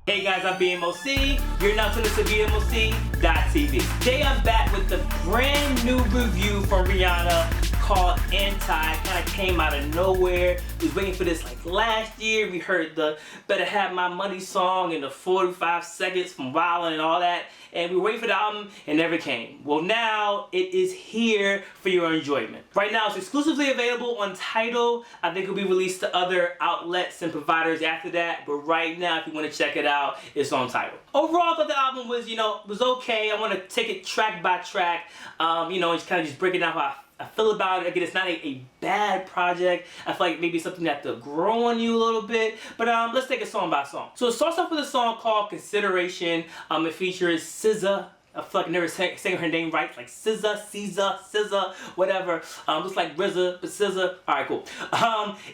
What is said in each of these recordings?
Hey guys, I'm BMOC. You're now tuning to BMOC.TV. Today I'm back with the brand new review from Rihanna called Anti. Kind of came out of nowhere. We was waiting for this like last year. We heard the Better Have My Money song and the 45 seconds from Wildin' and all that. And we were waiting for the album and never came. Well, now it is here for your enjoyment. Right now it's exclusively available on Tidal. I think it'll be released to other outlets and providers after that. But right now, if you want to check it out, it's on Tidal. Overall, I thought the album was, was okay. I want to take it track by track, and just kind of just break it down how I feel about it. Again, it's not a bad project. I feel like maybe something that to grow on you a little bit. But let's take it song by song. So it starts off with a song called Consideration. It features SZA. I feel like I never saying her name right. Like SZA, whatever. Looks like RZA, but SZA. Alright, cool.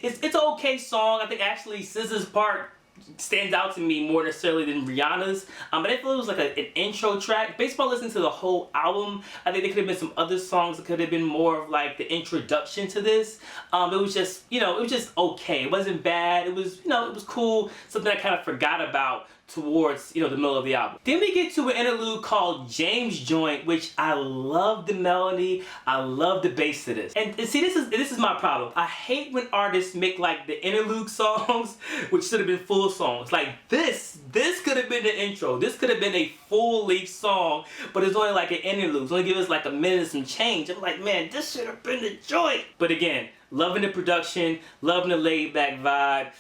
It's an okay song. I think actually SZA's part stands out to me more necessarily than Rihanna's. But I feel it was like an intro track. Based on listening to the whole album, I think there could have been some other songs that could have been more of like the introduction to this. It was just, it was just okay. It wasn't bad. It was, it was cool. Something I kind of forgot about towards, the middle of the album. Then we get to an interlude called James Joint, which I love the melody, I love the bass to this. And see, this is my problem. I hate when artists make like the interlude songs, which should have been full songs. Like this could have been the intro. This could have been a full-length song, but it's only like an interlude. It's only give us like a minute and some change. I'm like, man, this should have been the joint. But again, loving the production, loving the laid-back vibe,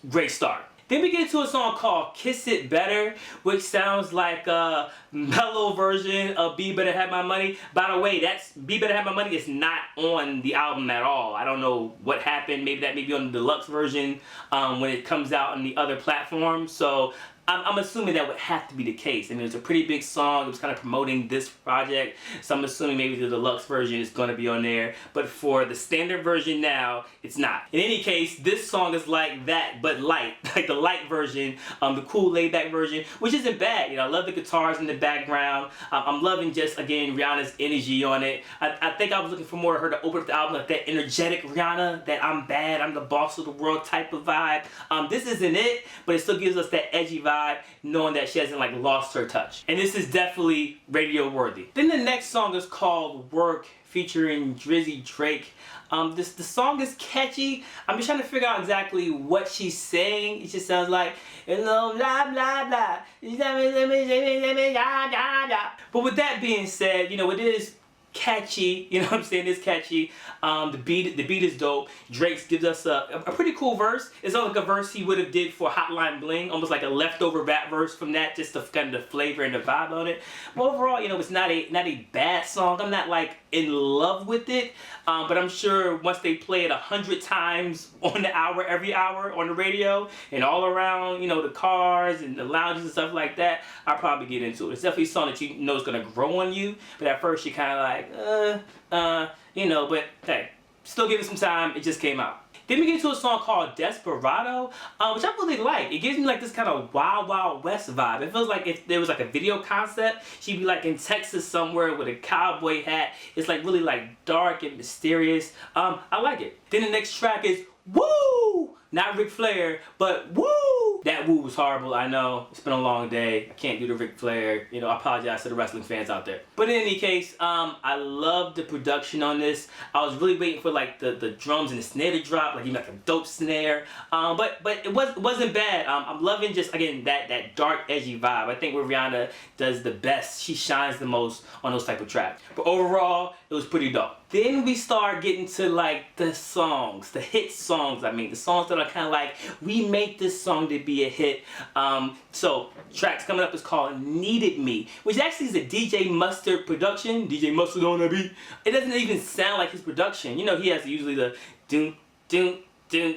great start. Then we get into a song called Kiss It Better, which sounds like a mellow version of Be Better Have My Money. By the way, that's Be Better Have My Money is not on the album at all. I don't know what happened. Maybe that may be on the deluxe version when it comes out on the other platforms. So I'm assuming that would have to be the case. I mean, it's a pretty big song. It was kind of promoting this project. So I'm assuming maybe the deluxe version is going to be on there. But for the standard version now, it's not. In any case, this song is like that, but light. Like the light version, the cool laid back version, which isn't bad. I love the guitars in the background. I'm loving just, again, Rihanna's energy on it. I think I was looking for more of her to open up the album, like that energetic Rihanna, that I'm bad, I'm the boss of the world type of vibe. This isn't it, but it still gives us that edgy vibe, knowing that she hasn't like lost her touch. And this is definitely radio worthy. Then the next song is called Work, featuring Drizzy Drake. The song is catchy. I'm just trying to figure out exactly what she's saying. It just sounds like blah blah blah. But with that being said, it is catchy, what I'm saying? It's catchy. The beat is dope. Drake gives us a pretty cool verse. It's not like a verse he would have did for Hotline Bling, almost like a leftover rap verse from that, just to kind of the flavor and the vibe on it. But overall, it's not a bad song. I'm not like in love with it, but I'm sure once they play it 100 times on the hour, every hour on the radio and all around, the cars and the lounges and stuff like that, I'll probably get into it. It's definitely a song that you know is gonna grow on you, but at first you kind of like, but hey, still give it some time. It just came out. Then we get to a song called Desperado, which I really like. It gives me like this kind of Wild Wild West vibe. It feels like if there was like a video concept, she'd be like in Texas somewhere with a cowboy hat. It's like really like dark and mysterious. I like it. Then the next track is Woo! Not Ric Flair, but Woo! That woo was horrible, I know. It's been a long day. I can't do the Ric Flair. I apologize to the wrestling fans out there. But in any case, I love the production on this. I was really waiting for like the drums and the snare to drop, like a dope snare. But it wasn't bad. I'm loving just, again, that dark, edgy vibe. I think where Rihanna does the best, she shines the most on those type of tracks. But overall, it was pretty dope. Then we start getting to like the songs, the hit songs. The songs that are kind of like, we make this song to be a hit. So tracks coming up is called Needed Me, which actually is a DJ Mustard production. DJ Mustard on the beat. It doesn't even sound like his production. He has usually the doom doom doom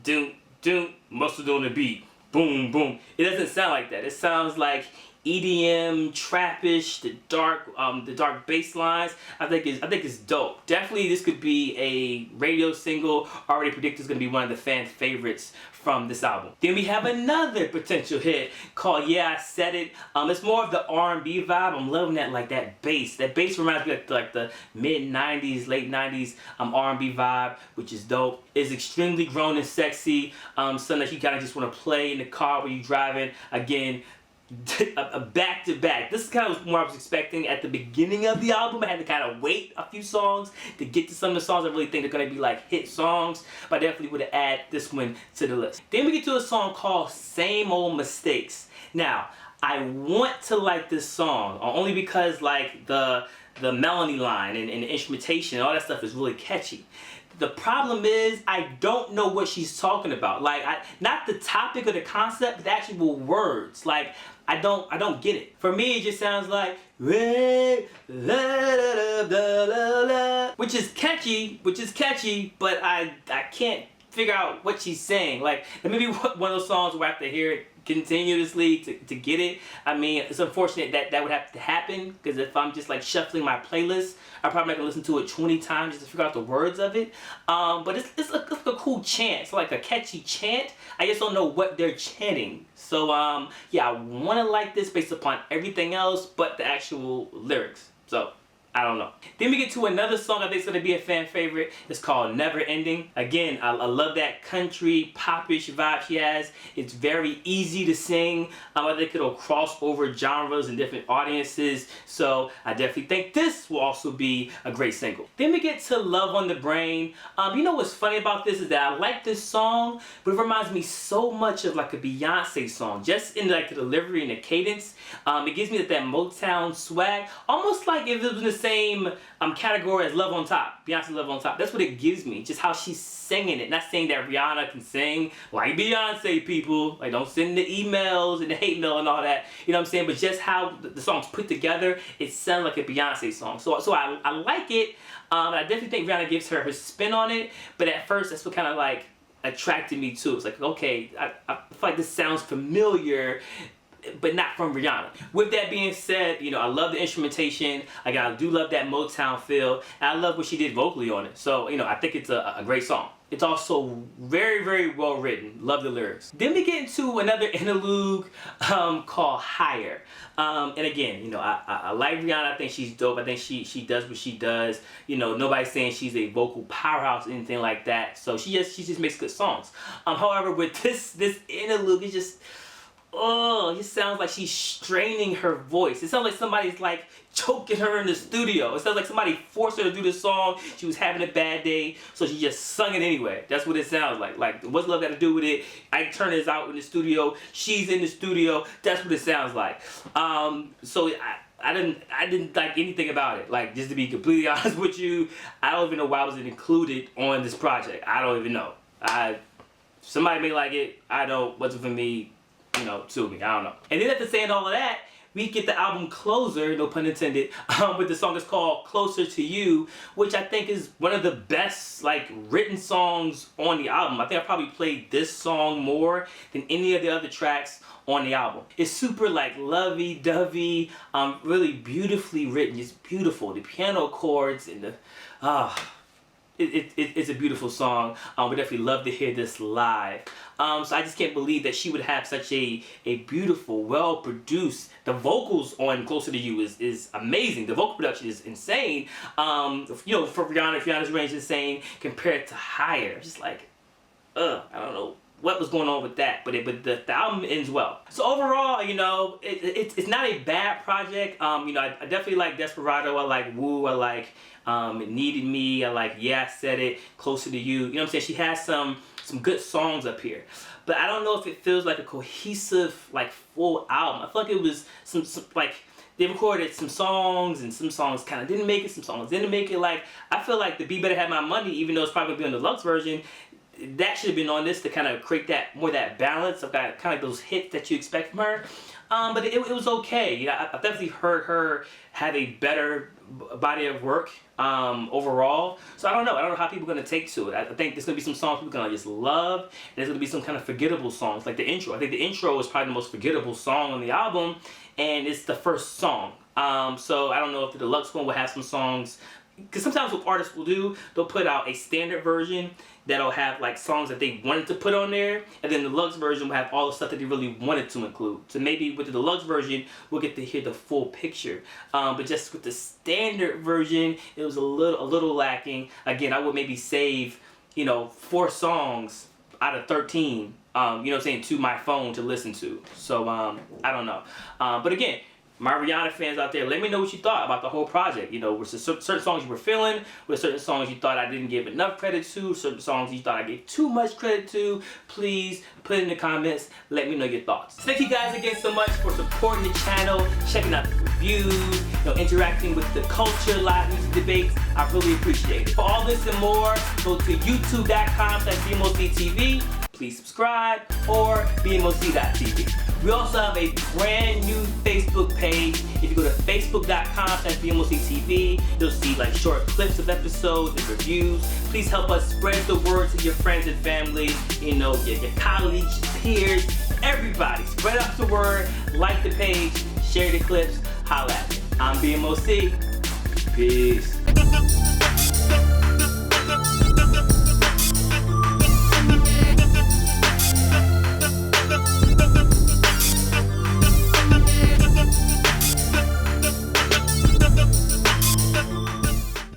doom doom Mustard on the beat. Boom boom. It doesn't sound like that. It sounds like EDM, trappish, the dark bass lines. I think it's dope. Definitely, this could be a radio single. Already predicted it's gonna be one of the fan favorites from this album. Then we have another potential hit called "Yeah, I Said It." It's more of the R&B vibe. I'm loving that bass. That bass reminds me of like the mid '90s, late '90s R&B vibe, which is dope. It's extremely grown and sexy. Something that you kind of just want to play in the car when you're driving. Again, a back to back. This is kind of what I was expecting at the beginning of the album. I had to kind of wait a few songs to get to some of the songs I really think they're going to be like hit songs, but I definitely would have added this one to the list. Then we get to a song called "Same Old Mistakes." Now, I want to like this song only because like the melody line and the instrumentation and all that stuff is really catchy. The problem is I don't know what she's talking about. Like, not the topic or the concept, but the actual words. Like, I don't get it. For me, it just sounds like which is catchy, but I can't figure out what she's saying. Like, it may be one of those songs where I have to hear it continuously to get it. I mean, it's unfortunate that would have to happen, because if I'm just like shuffling my playlist, I'm probably not gonna listen to it 20 times just to figure out the words of it. But it's like a cool chant. It's like a catchy chant. I just don't know what they're chanting. So yeah, I want to like this based upon everything else but the actual lyrics. So I don't know. Then we get to another song I think is going to be a fan favorite. It's called "Neverending." Again, I love that country popish vibe she has. It's very easy to sing. I think it'll cross over genres and different audiences. So I definitely think this will also be a great single. Then we get to "Love on the Brain." You know what's funny about this is that I like this song, but it reminds me so much of like a Beyonce song. Just in like the delivery and the cadence. It gives me that Motown swag. Almost like if it was in the same category as "Love on Top," Beyonce "Love on Top." That's what it gives me, just how she's singing it. Not saying that Rihanna can sing like Beyonce, people. Like, don't send the emails and the hate mail and all that. You know what I'm saying? But just how the song's put together, it sounds like a Beyonce song. So I like it. I definitely think Rihanna gives her spin on it. But at first, that's what kind of like attracted me too. It's like, okay, I feel like this sounds familiar, but not from Rihanna. With that being said, you know, I love the instrumentation. I do love that Motown feel. And I love what she did vocally on it. So, you know, I think it's a great song. It's also very, very well written. Love the lyrics. Then we get into another interlude called "Higher." And again, you know, I like Rihanna. I think she's dope. I think she does what she does. You know, nobody's saying she's a vocal powerhouse or anything like that. So she just makes good songs. However, with this interlude, it's just, oh, it just sounds like she's straining her voice. It sounds like somebody's like choking her in the studio. It sounds like somebody forced her to do this song. She was having a bad day, so she just sung it anyway. That's what it sounds like. Like, what's love got to do with it? I turn this out in the studio. She's in the studio. That's what it sounds like. So I didn't like anything about it. Like, just to be completely honest with you, I don't even know why I was included on this project. I don't even know. Somebody may like it. I don't. Wasn't for me. You know, to me, I don't know. And then after saying all of that, we get the album Closer, no pun intended, with the song that's called "Closer to You," which I think is one of the best like written songs on the album. I think I probably played this song more than any of the other tracks on the album. It's super like lovey-dovey, really beautifully written. It's beautiful. The piano chords and the it's a beautiful song. We definitely love to hear this live. So I just can't believe that she would have such a beautiful, well-produced. The vocals on "Closer to You" is amazing. The vocal production is insane. You know, for Rihanna's range is insane compared to "Higher." Just like, I don't know what was going on with that, but the album ends well. So overall, you know, it's not a bad project. You know, I definitely like Desperado. I like Woo. I like It Needed Me. I like Yeah, I Said It. Closer to You. You know what I'm saying? She has some good songs up here, but I don't know if it feels like a cohesive, like full album. I feel like it was some like they recorded some songs and some songs kind of didn't make it. Some songs didn't make it. Like, I feel like the "Be Better Have My Money," even though it's probably gonna be on the deluxe version, that should have been on this to kind of create that balance of kind of like those hits that you expect from her. But it was okay. You know, I definitely heard her have a better body of work. overall. So I don't know how people are gonna take to it. I think there's gonna be some songs people are gonna just love, and there's gonna be some kind of forgettable songs, like the intro. I think the intro is probably the most forgettable song on the album, and it's the first song. So I don't know if the deluxe one will have some songs, because sometimes what artists will do, they'll put out a standard version that'll have like songs that they wanted to put on there, and then the deluxe version will have all the stuff that they really wanted to include. So maybe with the deluxe version, we'll get to hear the full picture. But just with the standard version, it was a little lacking. Again, I would maybe save, 4 songs out of 13, you know what I'm saying, to my phone to listen to. So I don't know. But again, my Rihanna fans out there, let me know what you thought about the whole project. Were certain songs you were feeling, were certain songs you thought I didn't give enough credit to, certain songs you thought I gave too much credit to. Please put it in the comments, let me know your thoughts. Thank you guys again so much for supporting the channel, checking out the reviews, interacting with the culture, live music debates. I really appreciate it. For all this and more, go to youtube.com/BMOCTV. Please subscribe, or BMOC.TV. We also have a brand new Facebook page. If you go to facebook.com/BMOCTV, you'll see like short clips of episodes and reviews. Please help us spread the word to your friends and family, your colleagues, peers, everybody. Spread out the word, like the page, share the clips, holla at me. I'm BMOC. Peace.